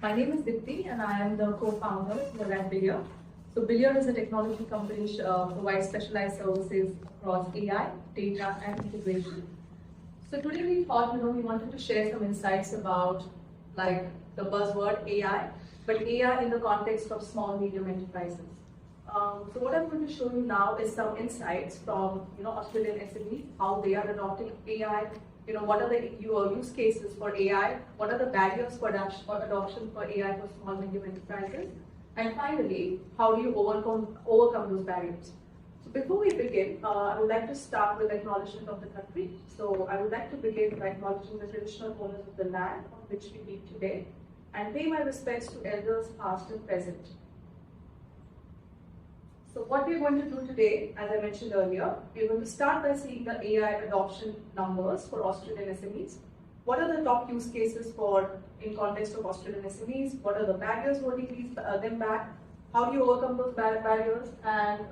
My name is Dipti and I am the co-founder of Billiard. So Billiard is a technology company which provides specialized services across AI, data and integration. So today we thought, we wanted to share some insights about like the buzzword AI, but AI in the context of small, medium enterprises. So what I'm going to show you now is some insights from Australian SMEs, how they are adopting AI, what are the use cases for AI, what are the barriers for adoption for AI for small, medium enterprises, and finally, how do you overcome those barriers. So before we begin, I would like to start with acknowledgement of the country. So I would like to begin by acknowledging the traditional owners of the land on which we meet today and pay my respects to elders past and present. So what we're going to do today, as I mentioned earlier, we're going to start by seeing the AI adoption numbers for Australian SMEs. What are the top use cases in context of Australian SMEs? What are the barriers holding them back? How do you overcome those barriers? And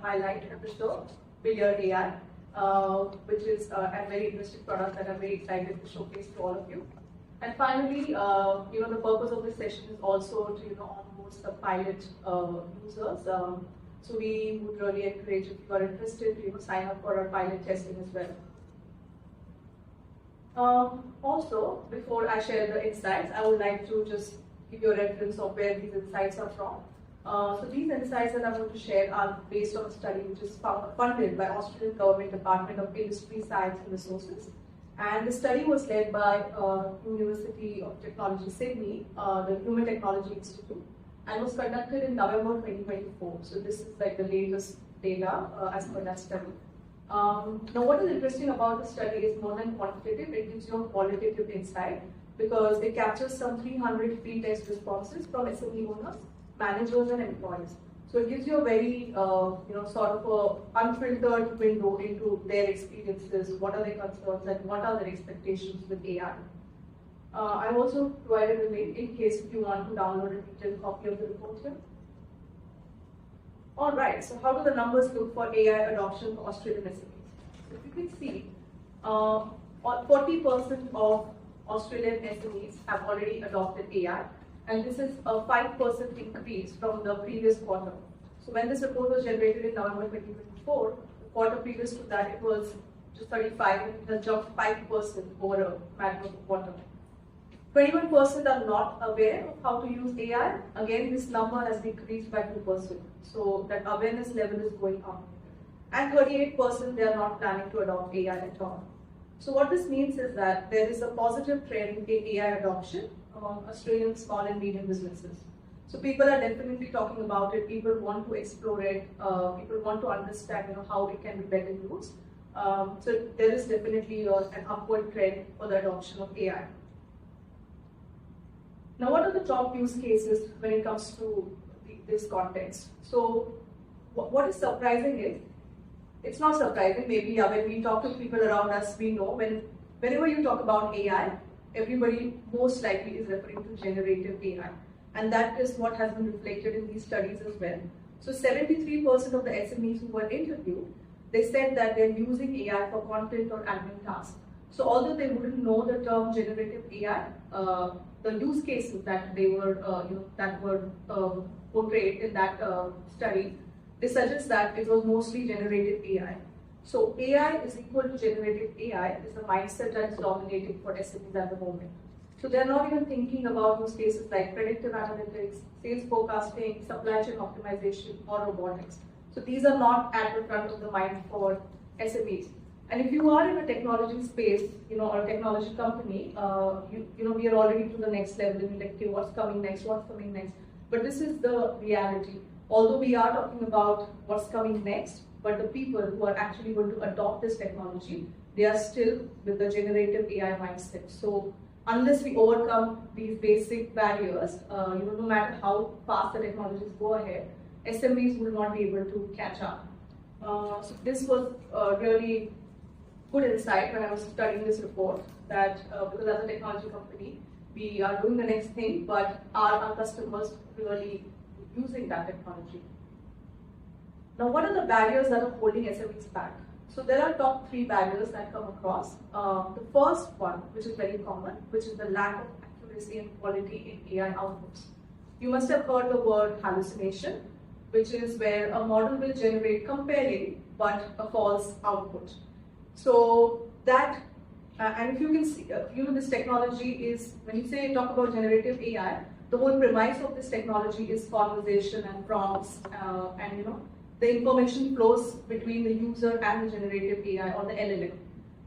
highlight at the show, Billiard AI, which is a very interesting product that I'm very excited to showcase to all of you. And finally, the purpose of this session is also to onboard some pilot users. So we would really encourage, if you are interested, to sign up for our pilot testing as well. Also, before I share the insights, I would like to just give you a reference of where these insights are from. So these insights that I'm going to share are based on a study which is funded by Australian Government Department of Industry, Science and Resources. And the study was led by University of Technology, Sydney, the Human Technology Institute, and was conducted in November 2024. So this is like the latest data as per that study. Now what is interesting about the study is more than quantitative, it gives you a qualitative insight because it captures some 300 free test responses from SME owners, managers and employees. So it gives you a very, sort of a unfiltered window into their experiences, what are their concerns and what are their expectations with AI. I also provided a link in case if you want to download a detailed copy of the report here. Alright, so how do the numbers look for AI adoption for Australian SMEs? So if you can see, 40% of Australian SMEs have already adopted AI, and this is a 5% increase from the previous quarter. So when this report was generated in November 2024, the quarter previous to that it was just 35, and it has jumped 5% over a matter of a quarter. 21% are not aware of how to use AI. Again, this number has decreased by 2%. So that awareness level is going up. And 38% they are not planning to adopt AI at all. So what this means is that there is a positive trend in AI adoption among Australian small and medium businesses. So people are definitely talking about it. People want to explore it. People want to understand how it can be better used. So there is definitely an upward trend for the adoption of AI. Now, what are the top use cases when it comes to this context? So, what is surprising is, it's not surprising, maybe when we talk to people around us, we know whenever you talk about AI, everybody most likely is referring to generative AI. And that is what has been reflected in these studies as well. So, 73% of the SMEs who were interviewed, they said that they're using AI for content or admin tasks. So, although they wouldn't know the term generative AI, the use cases that they were, portrayed in that study, they suggest that it was mostly generative AI. So AI is equal to generative AI is the mindset that is dominating for SMEs at the moment. So they're not even thinking about use cases like predictive analytics, sales forecasting, supply chain optimization, or robotics. So these are not at the front of the mind for SMEs. And if you are in a technology space, or a technology company, we are already to the next level. And like, okay, what's coming next? But this is the reality. Although we are talking about what's coming next, but the people who are actually going to adopt this technology, they are still with the generative AI mindset. So unless we overcome these basic barriers, no matter how fast the technologies go ahead, SMEs will not be able to catch up. So this was really good insight when I was studying this report, that because as a technology company, we are doing the next thing, but are our customers really using that technology? Now, what are the barriers that are holding SMEs back? So there are top 3 barriers that come across. The first one, which is very common, which is the lack of accurate accuracy and quality in AI outputs. You must have heard the word hallucination, which is where a model will generate compelling but a false output. So that, and if you can see, this technology is, when you say talk about generative AI, the whole premise of this technology is conversation and prompts, and the information flows between the user and the generative AI or the LLM.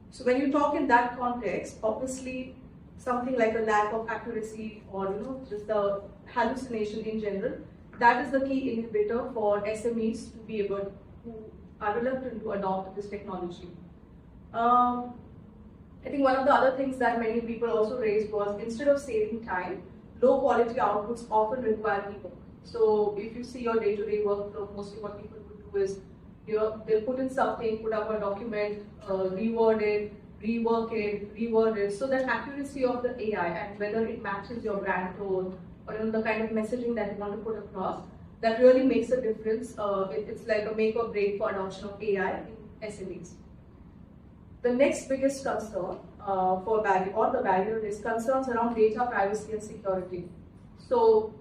So when you talk in that context, obviously something like a lack of accuracy or just the hallucination in general, that is the key inhibitor for SMEs to be able, who are reluctant to adopt this technology. I think one of the other things that many people also raised was, instead of saving time, low quality outputs often require rework. So if you see your day-to-day workflow, mostly what people would do is, they'll put in something, put up a document, reword it, rework it, reword it, so that accuracy of the AI and whether it matches your brand tone or the kind of messaging that you want to put across, that really makes a difference. It's like a make or break for adoption of AI in SMEs. The next biggest concern for the barrier is concerns around data privacy and security. So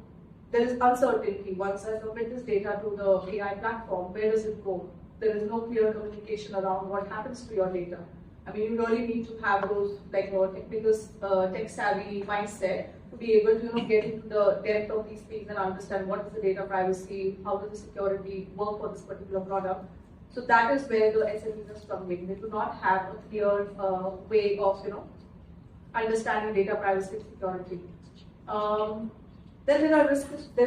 there is uncertainty. Once I submit this data to the AI platform, where does it go? There is no clear communication around what happens to your data. I mean, you really need to have those, like, tech-savvy mindset to be able to get into the depth of these things and understand what is the data privacy, how does the security work for this particular product. So that is where the SMEs are struggling. They do not have a clear way of understanding data privacy and security. Then there is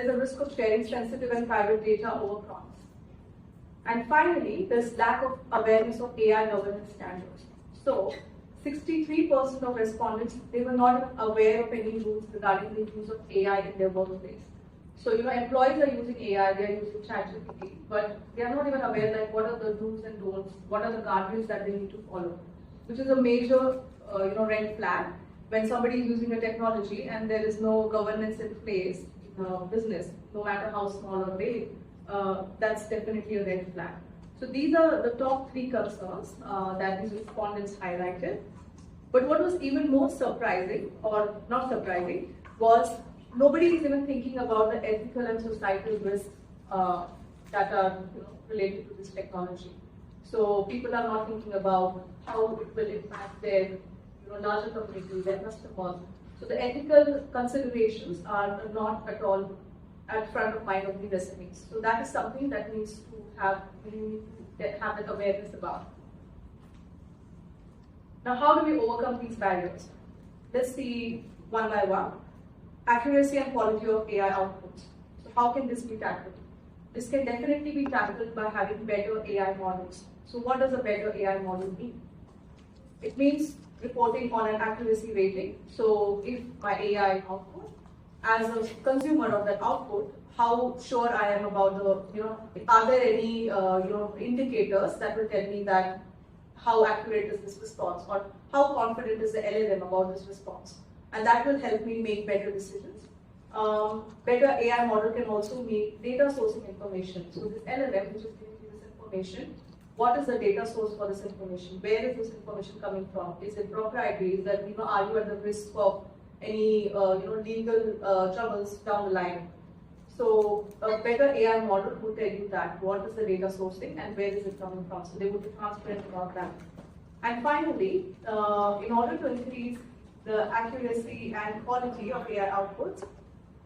a risk of sharing sensitive and private data over prompts. And finally, there's lack of awareness of AI governance standards. So 63% of respondents, they were not aware of any rules regarding the use of AI in their workplace. So employees are using AI, they are using ChatGPT, but they are not even aware that what are the do's and don'ts, what are the guardrails that they need to follow, which is a major red flag when somebody is using a technology and there is no governance in place in a business, no matter how small or big. That's definitely a red flag. So these are the top 3 concerns that these respondents highlighted. But what was even more surprising, or not surprising, was nobody is even thinking about the ethical and societal risks that are related to this technology. So people are not thinking about how it will impact their larger community, their customers. So the ethical considerations are not at all at front of mind of the SMEs. So that is something that needs to have that awareness about. Now, how do we overcome these barriers? Let's see one by one. Accuracy and quality of AI outputs. So how can this be tackled? This can definitely be tackled by having better AI models. So what does a better AI model mean? It means reporting on an accuracy rating. So if my AI output, as a consumer of that output, how sure I am about the, are there any, indicators that will tell me that how accurate is this response, or how confident is the LLM about this response? And that will help me make better decisions. Better AI model can also make data sourcing information. So this LLM, which is giving me this information, what is the data source for this information? Where is this information coming from? Is it proprietary? Is that, are you at the risk of any, legal troubles down the line? So a better AI model will tell you that what is the data sourcing and where is it coming from. So they would be transparent about that. And finally, in order to increase the accuracy and quality of AI outputs,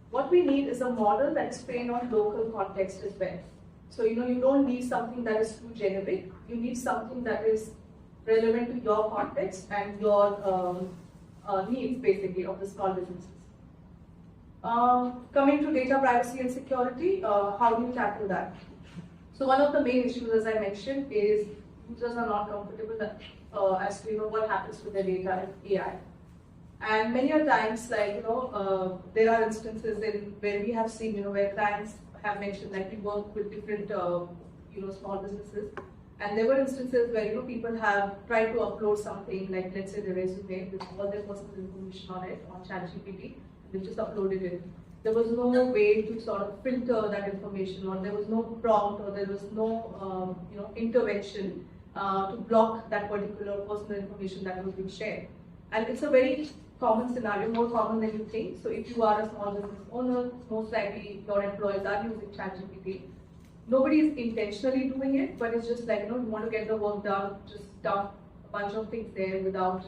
what we need is a model that is trained on local context as well. So you don't need something that is too generic. You need something that is relevant to your context and your needs, basically, of the small businesses. Coming to data privacy and security, how do you tackle that? So one of the main issues, as I mentioned, is users are not comfortable as to what happens to their data in AI. And many a times, like there are instances where we have seen where clients have mentioned that we work with different small businesses, and there were instances where people have tried to upload something like, let's say, the resume with all their personal information on it on ChatGPT. They just uploaded it. There was no way to sort of filter that information, or there was no prompt, or there was no intervention to block that particular personal information that was being shared. And it's a very common scenario, more common than you think. So if you are a small business owner, most likely your employees are using ChatGPT. Nobody is intentionally doing it, but it's just like, you want to get the work done, just dump a bunch of things there without,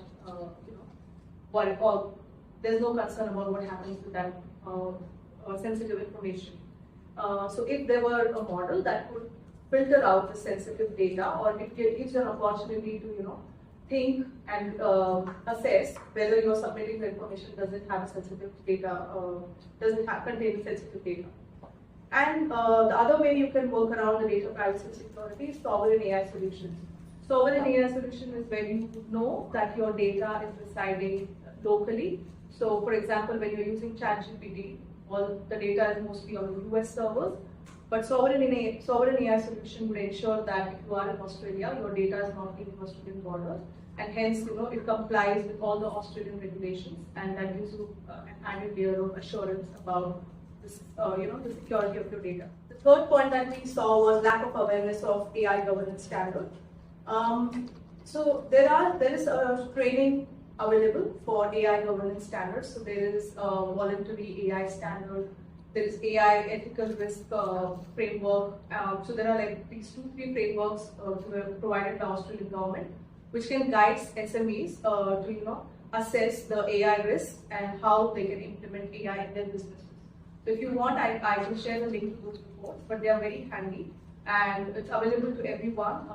or there's no concern about what happens to that sensitive information. So if there were a model that could filter out the sensitive data, or it gives you an opportunity to, think and assess whether you're submitting the information doesn't have sensitive data, contain sensitive data. And the other way you can work around the data privacy and security is sovereign AI solutions. Sovereign AI solution is where you know that your data is residing locally. So for example, when you're using ChatGPT, all the data is mostly on the US servers, but sovereign AI solution would ensure that if you are in Australia, your data is not in Australian borders, and hence, it complies with all the Australian regulations, and that gives you an added layer of assurance about this, the security of your data. The third point that we saw was lack of awareness of AI governance standard. So there is a training available for AI governance standards. So there is a voluntary AI standard, there is AI ethical risk framework. So there are like these 2-3 frameworks provided by the Australian government, which can guide SMEs to assess the AI risks and how they can implement AI in their businesses. So if you want, I can share the link to those reports, but they are very handy and it's available to everyone.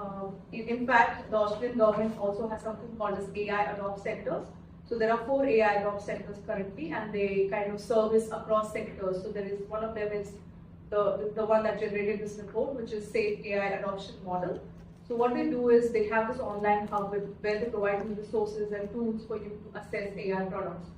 In fact, the Australian government also has something called as AI Adopt Centers. So there are 4 AI Adopt Centers currently, and they kind of service across sectors. So there is one of them is the one that generated this report, which is Safe AI Adoption Model. So what they do is they have this online hub where they provide you resources and tools for you to assess AI products.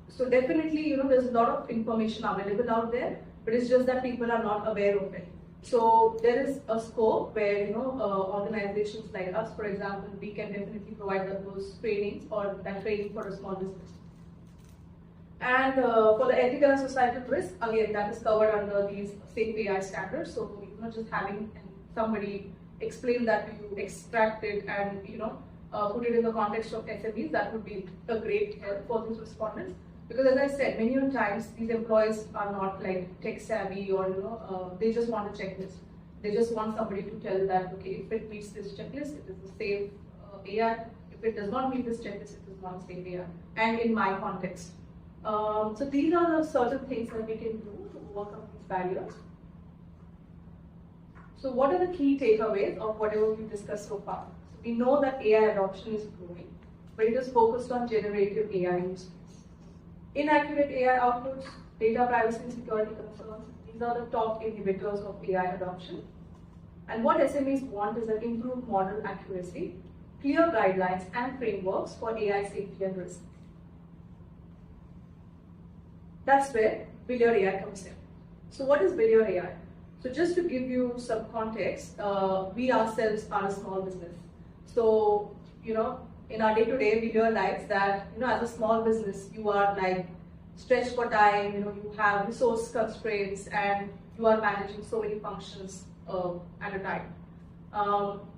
So definitely, there's a lot of information available out there, but it's just that people are not aware of it. So there is a scope where, organizations like us, for example, we can definitely provide those trainings or that training for a small business. And for the ethical and societal risk, again, that is covered under these Safe AI standards. So, just having somebody explain that to you, extract it, and put it in the context of SMEs, that would be a great help for these respondents. Because as I said, many times these employees are not like tech savvy, or they just want a checklist. They just want somebody to tell that, okay, if it meets this checklist, it is a safe AI. If it does not meet this checklist, it is not safe AI. And in my context. So these are the certain things that we can do to overcome these barriers. So what are the key takeaways of whatever we've discussed so far? So we know that AI adoption is growing, but it is focused on generative AI use. Inaccurate AI outputs, data privacy and security concerns, these are the top inhibitors of AI adoption. And what SMEs want is an improved model accuracy, clear guidelines and frameworks for AI safety and risk. That's where Video AI comes in. So what is Video AI? So just to give you some context, we ourselves are a small business. So, in our day-to-day, we realize that, as a small business, you are like stretched for time, you have resource constraints, and you are managing so many functions at a time.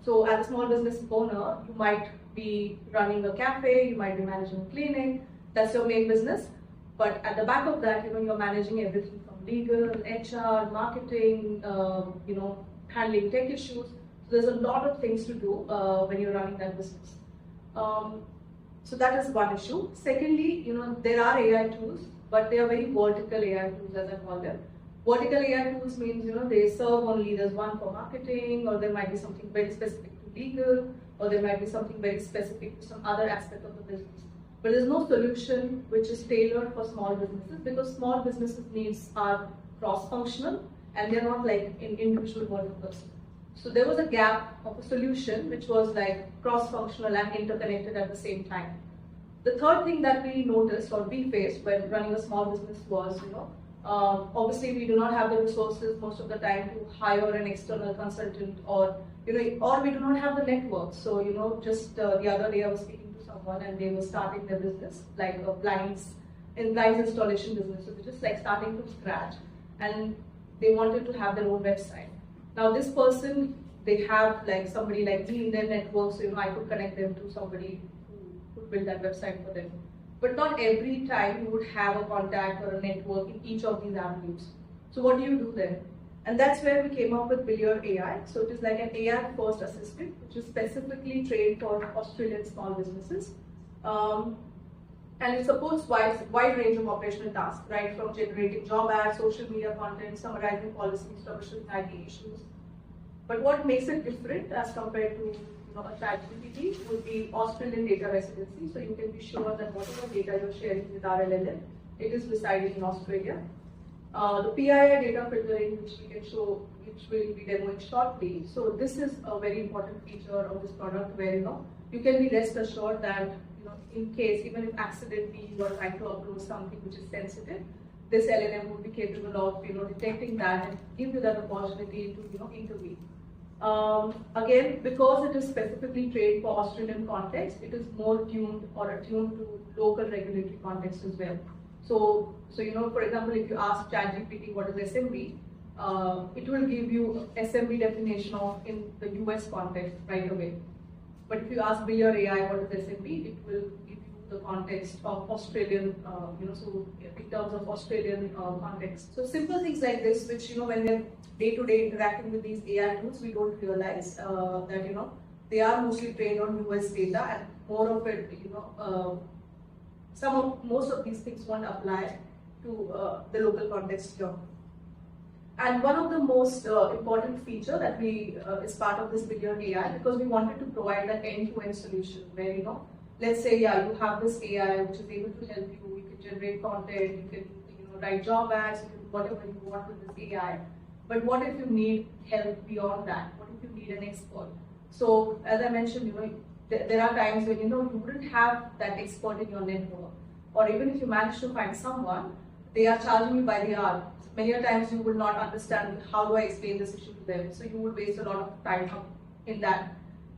So as a small business owner, you might be running a cafe, you might be managing a clinic, that's your main business. But at the back of that, you're managing everything from legal, HR, marketing, handling tech issues. So there's a lot of things to do when you're running that business. So that is one issue. Secondly, there are AI tools, but they are very vertical AI tools, as I call them. Vertical AI tools means, they serve only, there's one for marketing, or there might be something very specific to legal, or there might be something very specific to some other aspect of the business. But there's no solution which is tailored for small businesses, because small businesses' needs are cross-functional and they're not like in individual verticals. So there was a gap of a solution which was like cross-functional and interconnected at the same time. The third thing that we noticed or we faced when running a small business was, obviously we do not have the resources most of the time to hire an external consultant, or we do not have the network. So just the other day I was speaking to someone and they were starting their business, like a blinds installation business. So they're just like starting from scratch, and they wanted to have their own website. Now this person, they have like somebody like me in their network, so I could connect them to somebody who could build that website for them. but not every time you would have a contact or a network in each of these avenues. So what do you do then? And that's where we came up with Billiard AI. So it is like an AI first assistant, which is specifically trained for Australian small businesses. And it supports wide range of operational tasks, right from generating job ads, social media content, summarizing policies, troubleshooting IT issues. But what makes it different as compared to a ChatGPT would be Australian data residency. So you can be sure that whatever data you're sharing with our LLM, it is residing in Australia. The PII data filtering, which we can show, which we'll be demoing shortly. So this is a very important feature of this product, where you can be rest assured that in case, even if accidentally you are trying to upload something which is sensitive, this LLM would be capable of detecting that and give you that opportunity to intervene. Again, because it is specifically trained for Australian context, it is more tuned or attuned to local regulatory context as well. So for example, if you ask ChatGPT what is SME, it will give you SME definition in the US context right away. But if you ask Billiard AI what is SME, it will give you the context of Australian, so in terms of Australian context. So simple things like this, which when we're day-to-day interacting with these AI tools, we don't realize that they are mostly trained on US data, and more of it, most of these things won't apply to the local context here. And one of the most important feature that we is part of this Billiard AI, because we wanted to provide an end-to-end solution where let's say you have this AI which is able to help you. You can generate content, you can write job ads, you can do whatever you want with this AI. But what if you need help beyond that? What if you need an expert? So as I mentioned, there are times when you wouldn't have that expert in your network, or even if you manage to find someone, they are charging you by the hour. Many times you will not understand how do I explain this issue to them. So you will waste a lot of time in that.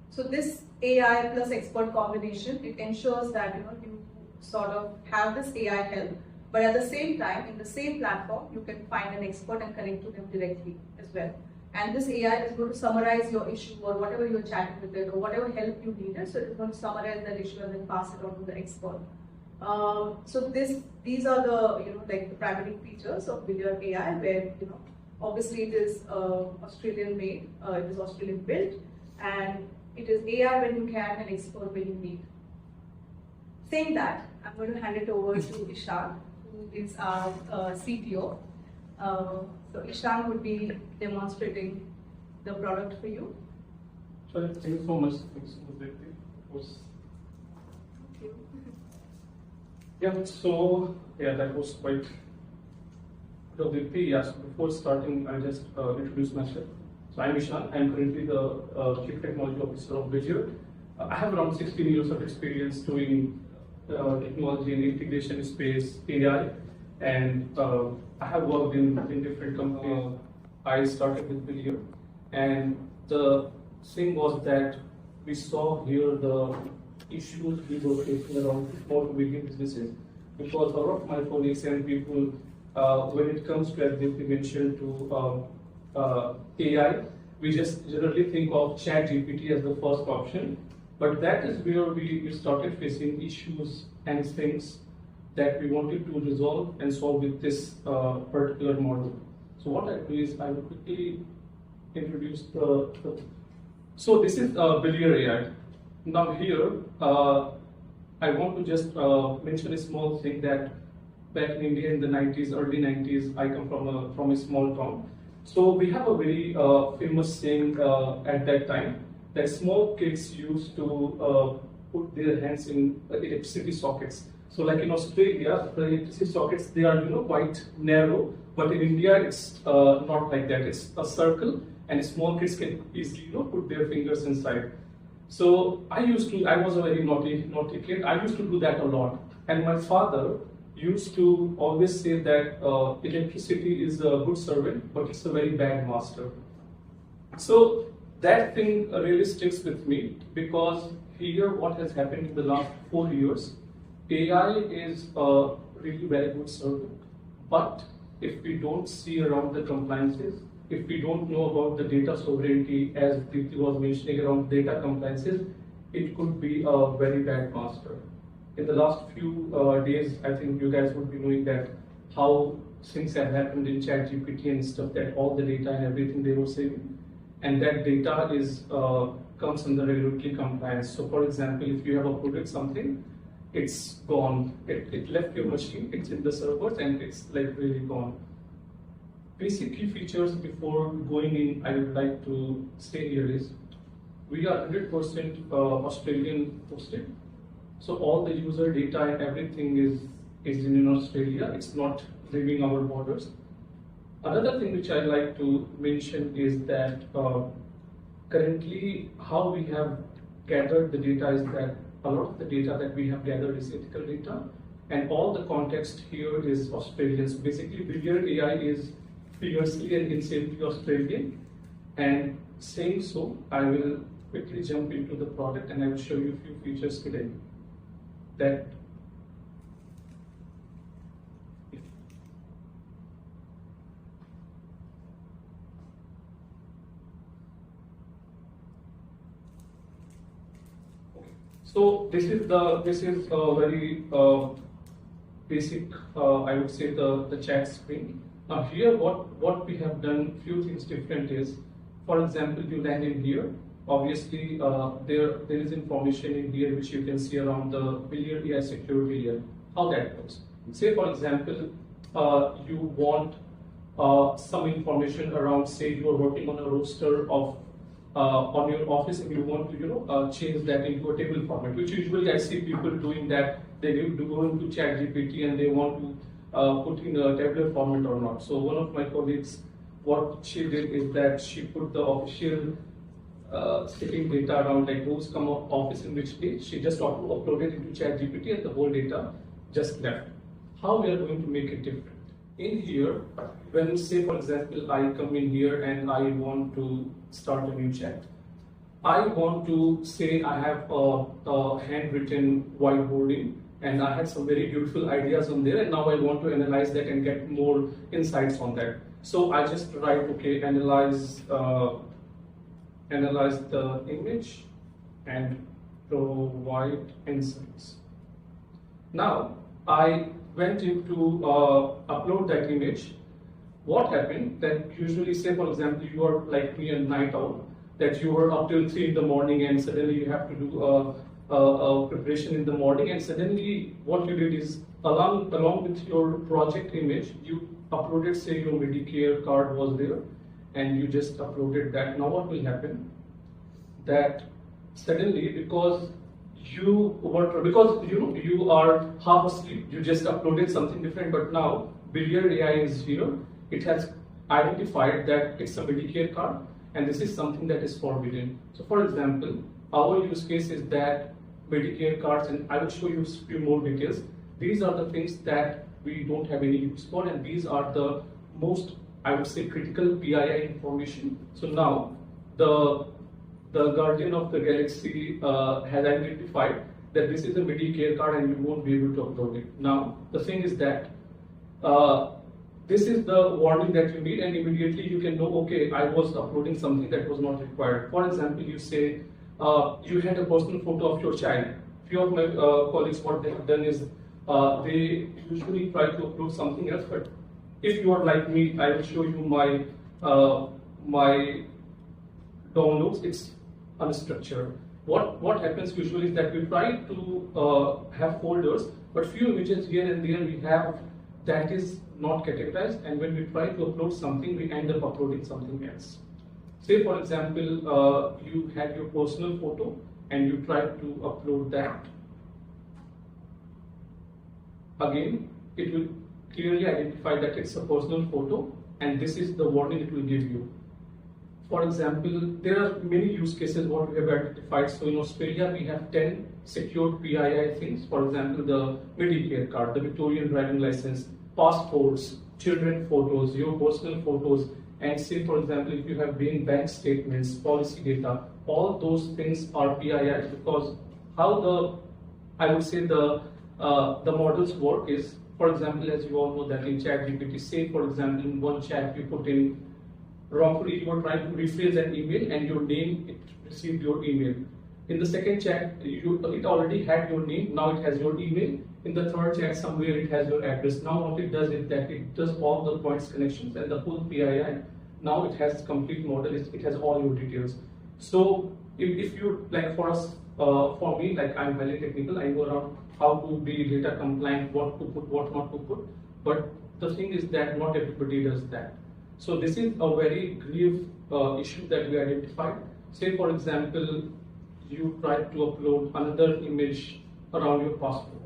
So this AI plus expert combination, it ensures that you sort of have this AI help, but at the same time, in the same platform, you can find an expert and connect to them directly as well. And this AI is going to summarize your issue or whatever you're chatting with it or whatever help you needed. So it's going to summarize that issue and then pass it on to the expert. So these are the like the primary features of Billiard AI, where obviously it is Australian made, it is Australian built, and it is AI when you can and expert when you need. Saying that, I'm going to hand it over to Ishan, who is our CTO. So Ishan would be demonstrating the product for you. Sure, thank you so much. Thank you so much, Deepti. That was quite good of Deepti. So before starting, I'll just introduce myself. So I'm Ishan. I'm currently the Chief Technology Officer of Billiard. I have around 16 years of experience doing technology and integration space, AI, and I have worked in different companies. I started with Billiard, and the thing was that we saw here the issues we were facing around small to medium businesses, because a lot of my colleagues and people, when it comes to, as they mentioned, to AI, we just generally think of ChatGPT as the first option, but that is where we started facing issues and things that we wanted to resolve and solve with this particular model. So what I do is I will quickly introduce so this is Billiard AI. Now here, I want to just mention a small thing that back in India in the 90s, early 90s, I come from a small town. So we have a very famous saying at that time that small kids used to put their hands in electricity sockets. So like in Australia, the electricity sockets, they are quite narrow, but in India it's not like that. It's a circle, and small kids can easily put their fingers inside. So I was a very naughty kid. I used to do that a lot. And my father used to always say that electricity is a good servant, but it's a very bad master. So that thing really sticks with me, because here what has happened in the last 4 years, AI is a really very good servant. But if we don't see around the compliances, if we don't know about the data sovereignty, as Deepti was mentioning around data compliances, it could be a very bad master. in the last few days, I think you guys would be knowing that how things have happened in ChatGPT and stuff, that all the data and everything they were saving, and that data is comes under regulatory compliance. So for example, if you have uploaded something, it's gone. It left your machine, it's in the servers, and it's like really gone. Basic key features before going in, I would like to say here is, we are 100% Australian hosted. So all the user data and everything is in Australia. It's not leaving our borders. Another thing which I like to mention is that currently how we have gathered the data is that a lot of the data that we have gathered is ethical data, and all the context here is Australian. So basically, Billiard AI is fiercely and insanely Australian. And saying so, I will quickly jump into the product and I will show you a few features today that so this is a very basic, I would say, the chat screen. Now here, what we have done, few things different is, for example, you land in here. Obviously, there is information in here which you can see around the Billiard AI security layer. How that works? Say, for example, you want some information around, say, you are working on a roster of on your office, and you want to change that into a table format, which usually I see people doing that. They go into ChatGPT and they want to put in a tabular format or not. So one of my colleagues, what she did is that she put the official sitting data around, like who's come of office in which day. She just uploaded into ChatGPT and the whole data just left. How we are going to make it different? In here, when say for example I come in here and I want to start a new chat, I want to say I have a handwritten whiteboarding and I had some very beautiful ideas on there, and now I want to analyze that and get more insights on that. So I just write, okay, analyze the image and provide insights. Now I went into upload that image. What happened that usually, say for example, you are like me, a night owl, that you were up till 3 in the morning and suddenly you have to do a preparation in the morning, and suddenly what you did is along with your project image, you uploaded, say your Medicare card was there and you just uploaded that. Now what will happen? That suddenly, because you are half asleep, you just uploaded something different, but now Billiard AI is here. It has identified that it's a Medicare card and this is something that is forbidden. So for example, our use case is that Medicare cards, and I will show you a few more details. These are the things that we don't have any use for, and these are the most, I would say, critical PII information. So now the Guardian of the Galaxy has identified that this is a Medicare card and you won't be able to upload it. Now the thing is that this is the warning that you need, and immediately you can know, okay, I was uploading something that was not required. For example, you say you had a personal photo of your child. Few of my colleagues, what they have done is they usually try to upload something else, but if you are like me, I will show you my my downloads. It's unstructured. What happens usually is that we try to have folders, but few images here and there we have that is not categorized, and when we try to upload something, we end up uploading something else. Say for example, you had your personal photo and you tried to upload that. Again, it will clearly identify that it's a personal photo, and this is the warning it will give you. For example, there are many use cases what we have identified. So in Australia, we have 10 secured PII things. For example, the Medicare card, the Victorian driving license, passports, children photos, your personal photos, and say for example, if you have bank statements, policy data, all those things are PII, because how I would say the models work is, for example, as you all know that in ChatGPT, say for example, in one chat you put in wrongfully, you were trying to rephrase an email and your name, it received your email. In the second chat, it already had your name, now it has your email. In the third chat, somewhere it has your address. Now what it does is that it does all the points connections and the full PII. Now it has complete model, it has all your details. So if you, like for us, for me, like I'm very technical, I know around how to be data compliant, what to put, what not to put. But the thing is that not everybody does that. So this is a very grave issue that we identified. Say for example, you try to upload another image around your passport.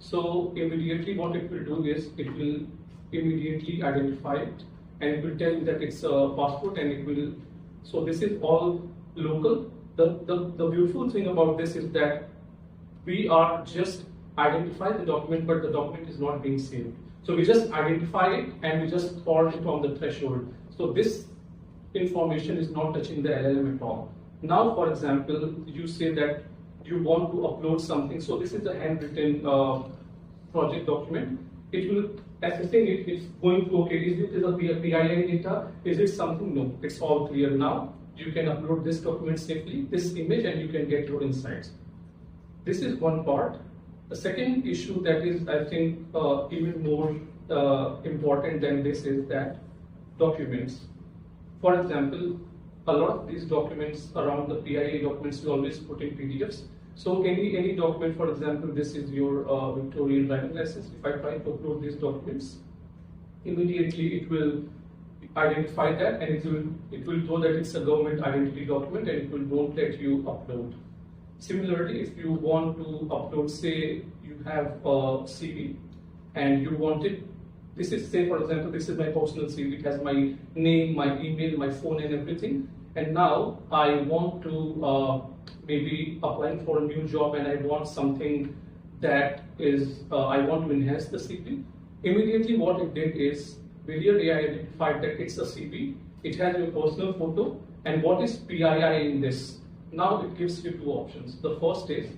So immediately what it will do is it will immediately identify it and it will tell you that it's a passport and it will, so this is all local. The beautiful thing about this is that we are just identify the document, but the document is not being saved. So we just identify it and we just store it on the threshold. So this information is not touching the LLM at all. Now, for example, you say that you want to upload something. So this is a handwritten project document. It will assessing it. It's going to, okay, is it a PII data? Is it something? No, it's all clear now. You can upload this document safely, this image, and you can get your insights. This is one part. The second issue that is, I think, even more important than this is that documents. For example, a lot of these documents around the PIA documents we always put in PDFs. So any document, for example, this is your Victorian driving license. If I try to upload these documents, immediately it will identify that and it will know that it's a government identity document and it will not let you upload. Similarly, if you want to upload, say you have a CV and you want it, this is, say for example, this is my personal CV, it has my name, my email, my phone and everything. And now I want to maybe applying for a new job and I want something that is, I want to enhance the CV. Immediately what it did is, Villier AI identified that it's a CV, it has your personal photo, and what is PII in this? Now it gives you two options. The first is,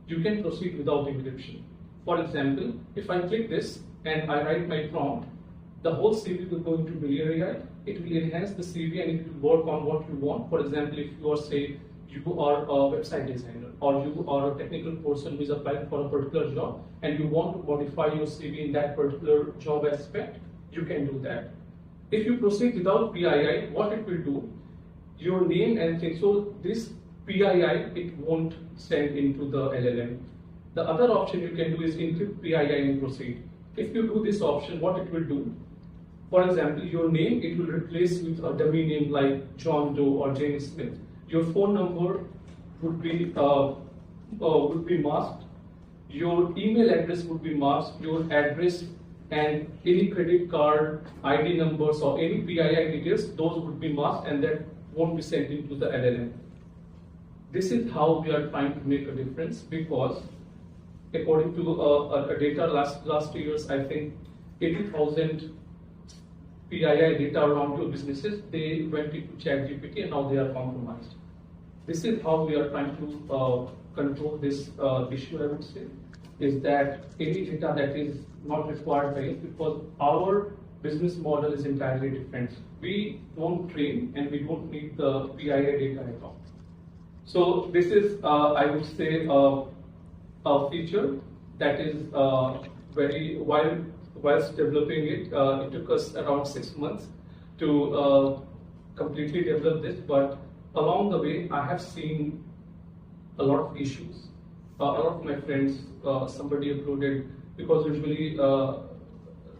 you can proceed without encryption. For example, if I click this and I write my prompt, the whole CV will go into Villier AI. It will enhance the CV and it will work on what you want. For example, if you are, say, you are a website designer or you are a technical person who is applying for a particular job and you want to modify your CV in that particular job aspect, you can do that. If you proceed without PII, what it will do, your name and things, so this PII, it won't send into the LLM. The other option you can do is encrypt PII and proceed. If you do this option, what it will do, for example, your name, it will replace with a dummy name like John Doe or Jane Smith. Your phone number would be masked. Your email address would be masked. Your address and any credit card, ID numbers or any PII details, those would be masked and that won't be sent into the LLM. This is how we are trying to make a difference because according to data last 2 years, I think 80,000 PII data around your businesses, they went into ChatGPT and now they are compromised. This is how we are trying to control this issue, I would say, is that any data that is not required by us, because our business model is entirely different. We don't train and we don't need the PII data at all. So this is, I would say, a feature that is very, whilst developing it, it took us around 6 months to completely develop this, but along the way, I have seen a lot of issues. A lot of my friends, somebody uploaded, because usually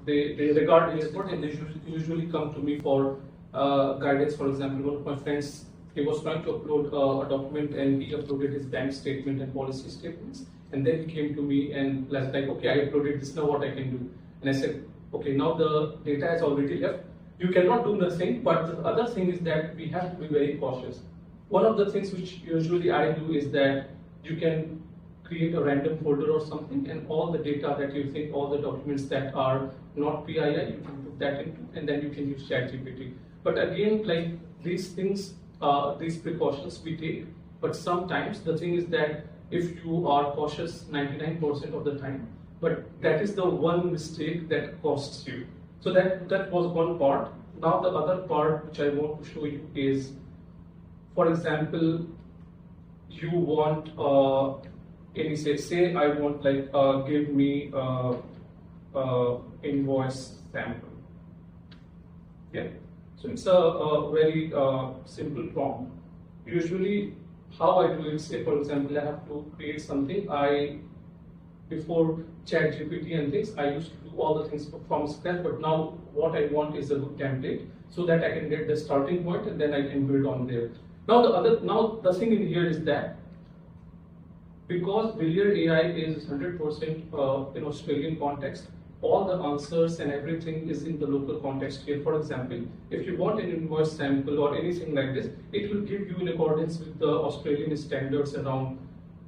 they regard me as expert and they usually come to me for guidance. For example, one of my friends, he was trying to upload a document and he uploaded his bank statement and policy statements. And then he came to me and was like, okay, I uploaded this, now what I can do? And I said, okay, now the data has already left. You cannot do nothing, but the other thing is that we have to be very cautious. One of the things which usually I do is that you can create a random folder or something and all the data that you think, all the documents that are not PII, you can put that into and then you can use ChatGPT. But again, like these things, these precautions we take, but sometimes the thing is that if you are cautious 99% of the time, but that is the one mistake that costs you. So that was one part. Now the other part which I want to show you is, for example, you want any say I want like give me invoice sample. Yeah. So it's a very simple prompt. Usually, how I do it, say for example, I have to create something. Before ChatGPT and things, I used to do all the things from scratch. But now, what I want is a good template so that I can get the starting point and then I can build on there. Now the thing in here is that because Villiers AI is 100% in Australian context, all the answers and everything is in the local context here. For example, if you want an invoice sample or anything like this, it will give you in accordance with the Australian standards around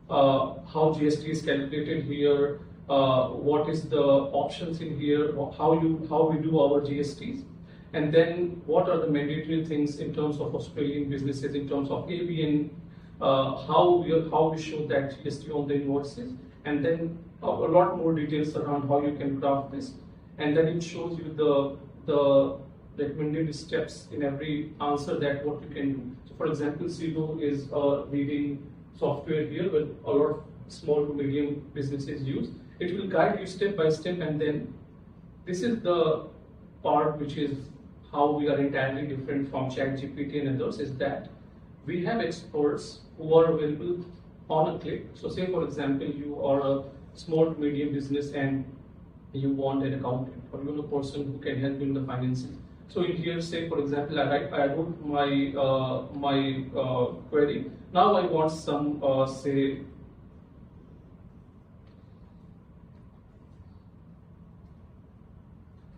how GST is calculated here, what is the options in here, how we do our GSTs, and then what are the mandatory things in terms of Australian businesses, in terms of ABN, how we show that GST on the invoices, and then a lot more details around how you can craft this, and then it shows you the recommended steps in every answer that what you can do. So for example, Zero is a leading software here with a lot of small to medium businesses use. It will guide you step by step, and then this is the part which is how we are entirely different from ChatGPT and others, is that we have experts who are available on a click. So say for example, you are a small to medium business and you want an accountant or you want a person who can help you in the finances. So in here, say for example, I wrote my query. Now I want some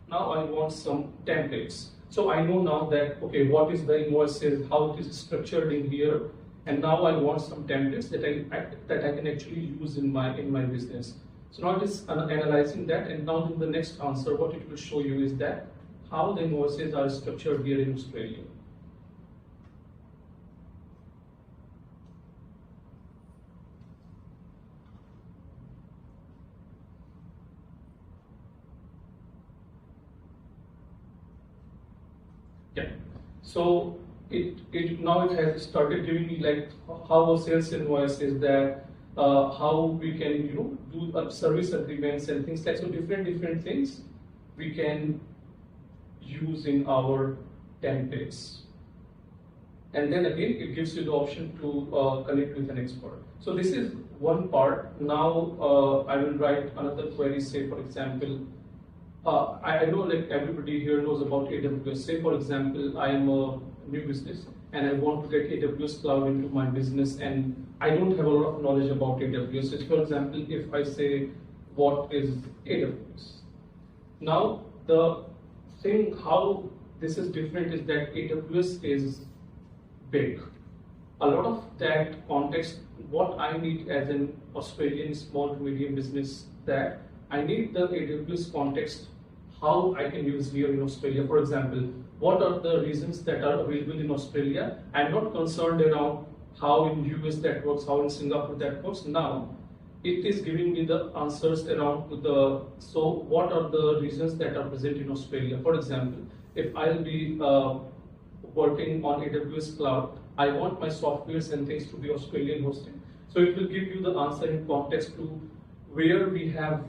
now I want some templates. So I know now that, okay, what is the invoices, how it is structured in here, and now I want some templates that I can actually use in my business. So now it is analyzing that, and now in the next answer, what it will show you is that how the invoices are structured here in Australia. Yeah. So it now it has started giving me like how a sales invoice is that, how we can do service agreements and things like so different things we can use in our templates. And then again, it gives you the option to connect with an expert. So this is one part. Now I will write another query. Say for example, I know like everybody here knows about AWS. Say for example, I am a new business and I want to get AWS cloud into my business, and I don't have a lot of knowledge about AWS. So for example, if I say, what is AWS? Now the thing how this is different is that AWS is big. A lot of that context, what I need as an Australian small to medium business, that I need the AWS context, how I can use here in Australia. For example, what are the reasons that are available in Australia? I'm not concerned around how in US that works, how in Singapore that works. Now, it is giving me the answers around so what are the reasons that are present in Australia? For example, if I'll be working on AWS cloud, I want my softwares and things to be Australian hosted. So it will give you the answer in context to where we have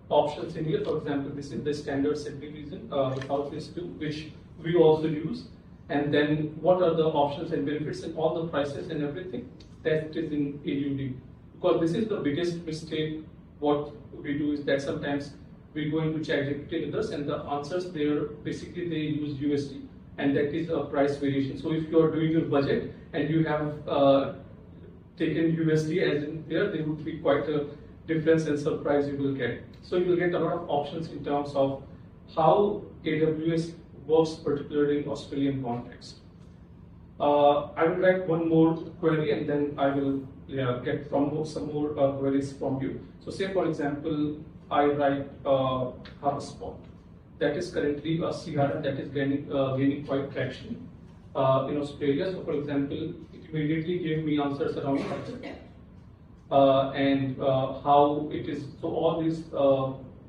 options in here. For example, this is the standard set division without this too, which we also use. And then what are the options and benefits and all the prices and everything that is in AUD. Because this is the biggest mistake what we do is that sometimes we go into ChatGPT with us and the answers there, basically they use USD and that is a price variation. So if you are doing your budget and you have taken USD as in there would be quite a difference and surprise you will get. So you will get a lot of options in terms of how AWS works, particularly in Australian context. I will write one more query and then I will get some more queries from you. So say for example, I write HubSpot. That is currently a CRM that is gaining quite traction in Australia. So for example, it immediately gave me answers around and how it is. So all these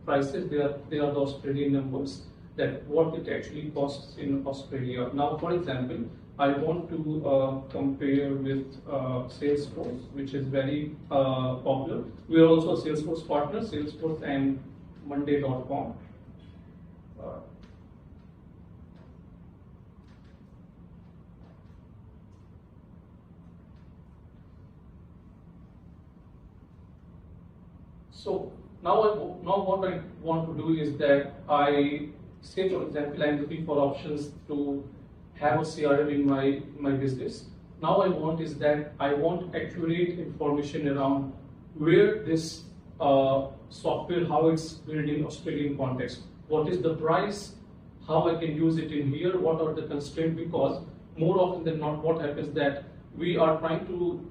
prices, they are the Australian numbers, that what it actually costs in Australia. Now, for example, I want to compare with Salesforce, which is very popular. We are also a Salesforce partner, Salesforce and Monday.com. So now what I want to do is that I say, for example, I'm looking for options to have a CRM in my business. Now I want is that I want accurate information around where this software, how it's built in Australian context. What is the price? How I can use it in here? What are the constraints? Because more often than not, what happens that we are trying to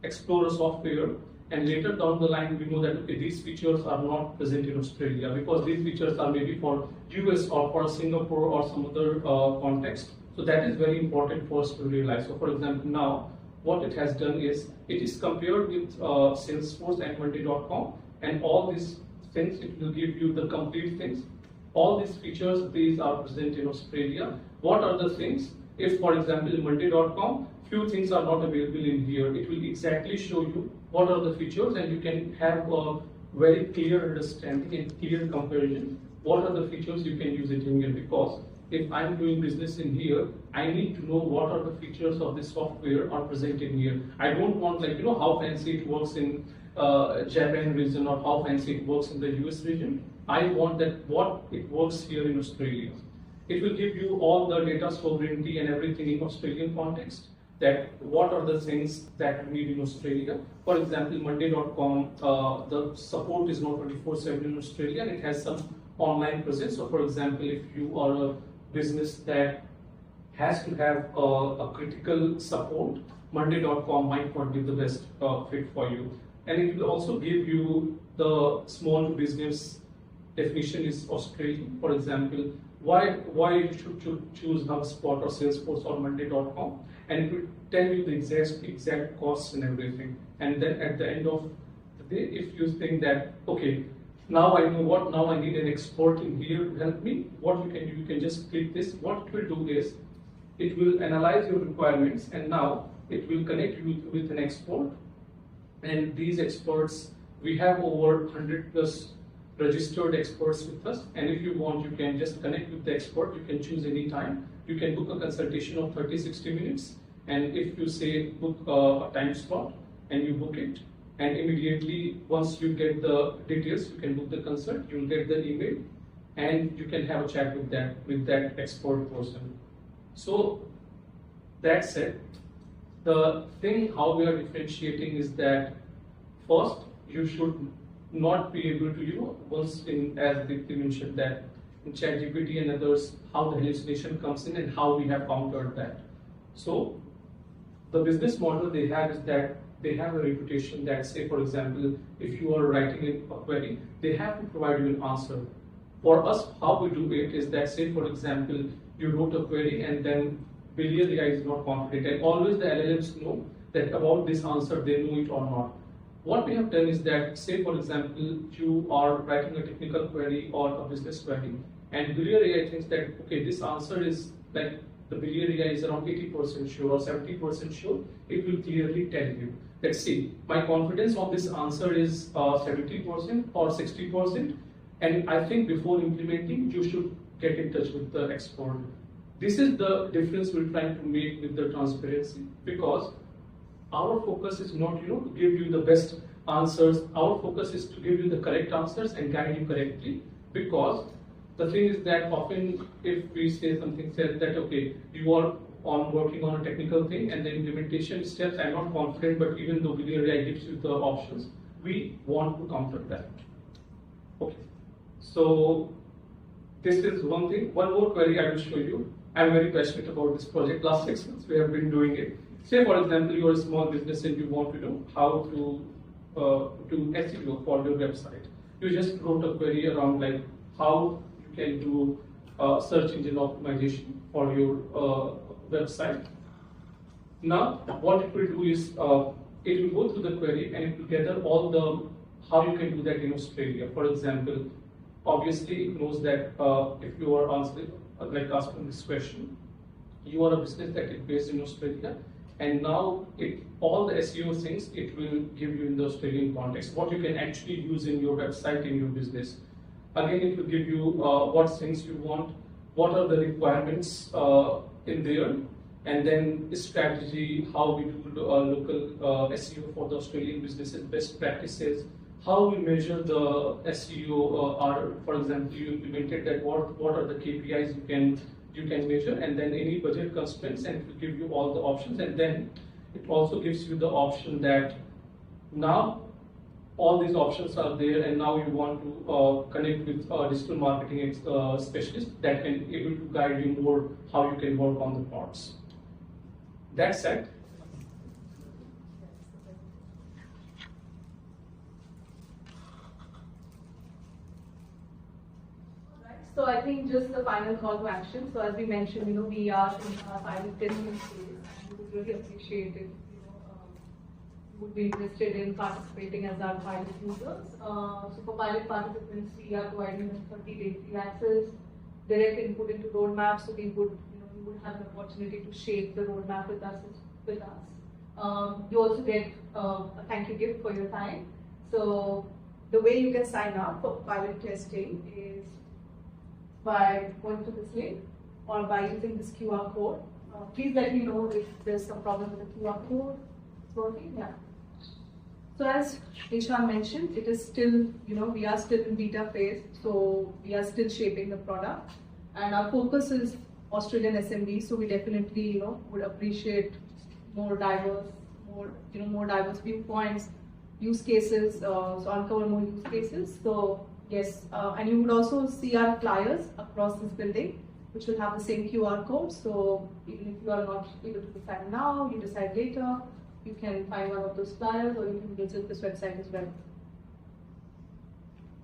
explore a software, and later down the line we know that okay, these features are not present in Australia because these features are maybe for US or for Singapore or some other context. So that is very important for us to realize. So for example, now what it has done is it is compared with Salesforce and Monday.com, and all these things, it will give you the complete things. All these features, these are present in Australia. What are the things? If for example in Monday.com, few things are not available in here, it will exactly show you what are the features, and you can have a very clear understanding and clear comparison. What are the features you can use it in here? Because if I'm doing business in here, I need to know what are the features of this software are present in here. I don't want like, how fancy it works in Japan region or how fancy it works in the US region. I want that what it works here in Australia. It will give you all the data sovereignty and everything in Australian context, that what are the things that we need in Australia. For example, Monday.com, the support is not 24/7 in Australia, and it has some online presence. So for example, if you are a business that has to have a critical support, Monday.com might not be the best fit for you. And it will also give you the small business definition is Australian. For example, why you should choose HubSpot or Salesforce or Monday.com, and it will tell you the exact costs and everything. And then at the end of the day, if you think that okay, now I know what, now I need an expert in here to help me, what you can do, you can just click this. What it will do is it will analyze your requirements, and now it will connect you with an expert. And these experts, we have over 100 plus registered experts with us, and if you want, you can just connect with the expert. You can choose any time. You can book a consultation of 30-60 minutes, and if you say book a time slot and you book it, and immediately once you get the details, you can book the consult, you'll get the email, and you can have a chat with that expert person. So that said, the thing how we are differentiating is that first, you should not be able to, once in, as Dipti mentioned, that in ChatGPT and others, how the hallucination comes in and how we have countered that. So the business model they have is that they have a reputation that, say for example, if you are writing a query, they have to provide you an answer. For us, how we do it is that, say for example, you wrote a query and then Billion AI is not confident, and always the LLMs know that about this answer, they know it or not. What we have done is that, say for example, you are writing a technical query or a business query, and Billion AI thinks that, okay, this answer is like the Billion AI is around 80% sure or 70% sure. It will clearly tell you that, see, my confidence on this answer is 70% or 60%, and I think before implementing, you should get in touch with the expert. This is the difference we're trying to make with the transparency, because our focus is not, to give you the best answers. Our focus is to give you the correct answers and guide you correctly. Because the thing is that often, if we say something said that okay, you are working on a technical thing and the implementation steps, I'm not confident, but even though Billion AI gives you the options, we want to counter that. Okay, so this is one thing. One more query I will show you. I'm very passionate about this project. Last 6 months we have been doing it. Say for example, you are a small business and you want to know how to do SEO for your website. You just wrote a query around like how you can do search engine optimization for your website. Now, what it will do is it will go through the query and it will gather all the how you can do that in Australia. For example, obviously it knows that if you are asking this question, you are a business that is based in Australia, and now all the SEO things it will give you in the Australian context, what you can actually use in your website, in your business. Again, it will give you what things you want, what are the requirements in there, and then strategy, how we do local SEO for the Australian businesses, best practices, how we measure the SEO, for example, you implemented that, what are the KPIs you can measure, and then any budget constraints, and it will give you all the options. And then it also gives you the option that now all these options are there, and now you want to connect with digital marketing specialists that can able to guide you more how you can work on the parts. That said, so I think just the final call to action. So as we mentioned, we are in our pilot testing phase, and we would really appreciate if you would be interested in participating as our pilot users. So for pilot participants, we are providing them 30-day free access, direct input into roadmap. So we would, you would have an opportunity to shape the roadmap with us. You also get a thank you gift for your time. So the way you can sign up for pilot testing is by going to this link or by using this QR code. Please let me know if there's some problem with the QR code. It's working? Yeah. So as Ishan mentioned, it is still, we are still in beta phase, so we are still shaping the product. And our focus is Australian SMEs, so we definitely, would appreciate more diverse viewpoints, use cases, so uncover more use cases. So yes, and you would also see our flyers across this building, which will have the same QR code. So even if you are not able to decide now, you decide later, you can find one of those flyers, or you can visit this website as well.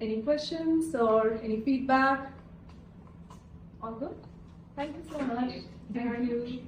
Any questions or any feedback? All good? Thank you so much. Thank you.